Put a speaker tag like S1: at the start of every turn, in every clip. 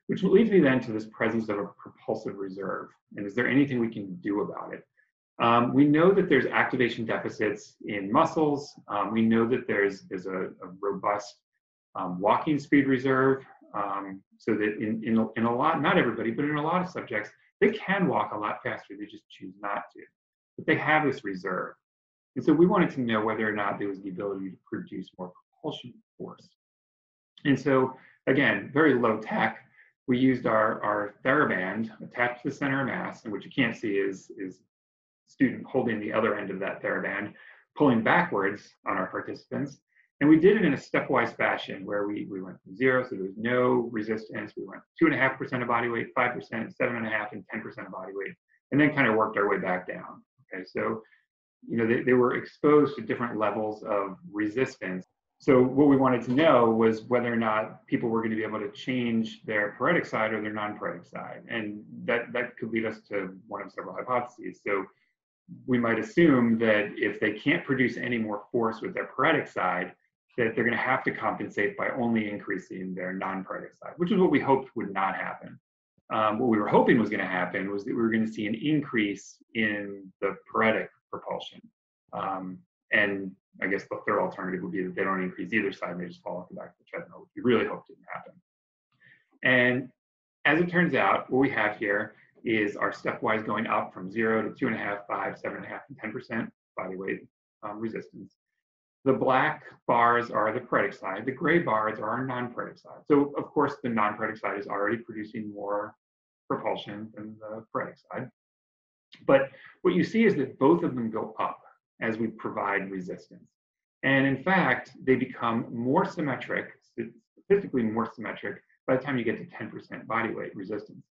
S1: Which leads me then to this presence of a propulsive reserve. And is there anything we can do about it? We know that there's activation deficits in muscles. We know that there's a robust walking speed reserve, so that in a lot, not everybody, but in a lot of subjects, they can walk a lot faster. They just choose not to. But they have this reserve. And so we wanted to know whether or not there was the ability to produce more propulsion force. And so, again, very low tech. We used our TheraBand attached to the center of mass, and what you can't see is student holding the other end of that TheraBand, pulling backwards on our participants. And we did it in a stepwise fashion where we went from 0, so there was no resistance. We went 2.5% of body weight, 5%, 7.5%, and 10% of body weight, and then kind of worked our way back down. Okay, so they were exposed to different levels of resistance. So what we wanted to know was whether or not people were going to be able to change their paretic side or their non-paretic side. And that could lead us to one of several hypotheses. So we might assume that if they can't produce any more force with their paretic side, that they're going to have to compensate by only increasing their non-paretic side, which is what we hoped would not happen. What we were hoping was going to happen was that we were going to see an increase in the paretic propulsion. And I guess the third alternative would be that they don't increase either side and they just fall off the back of the treadmill, which we really hoped didn't happen. And as it turns out, what we have here is our stepwise going up from 0 to 2.5, 5, 7.5, and 10% body weight resistance. The black bars are the paretic side. The gray bars are our non-paretic side. So of course, the non-paretic side is already producing more propulsion than the paretic side. But what you see is that both of them go up as we provide resistance. And in fact, they become more symmetric, statistically more symmetric, by the time you get to 10% body weight resistance.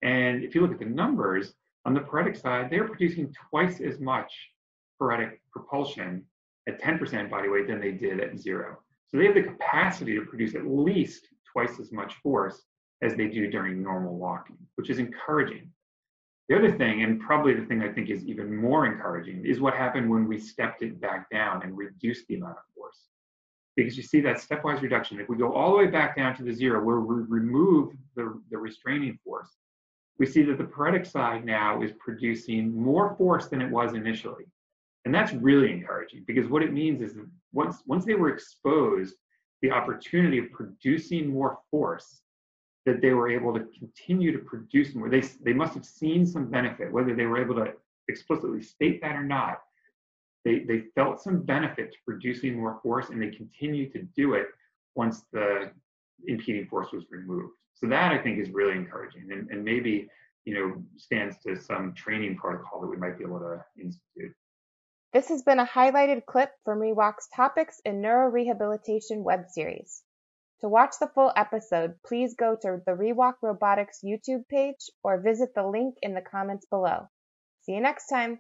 S1: And if you look at the numbers, on the paretic side, they're producing twice as much paretic propulsion at 10% body weight than they did at 0. So they have the capacity to produce at least twice as much force as they do during normal walking, which is encouraging. The other thing, and probably the thing I think is even more encouraging, is what happened when we stepped it back down and reduced the amount of force. Because you see that stepwise reduction. If we go all the way back down to the 0, where we remove the restraining force, we see that the paretic side now is producing more force than it was initially. And that's really encouraging, because what it means is that once they were exposed the opportunity of producing more force, that they were able to continue to produce more. They must have seen some benefit, whether they were able to explicitly state that or not. They felt some benefit to producing more force, and they continued to do it once the impeding force was removed. So that, I think, is really encouraging, and maybe stands to some training protocol that we might be able to institute.
S2: This has been a highlighted clip from ReWalk's Topics in Neurorehabilitation web series. To watch the full episode, please go to the ReWalk Robotics YouTube page or visit the link in the comments below. See you next time.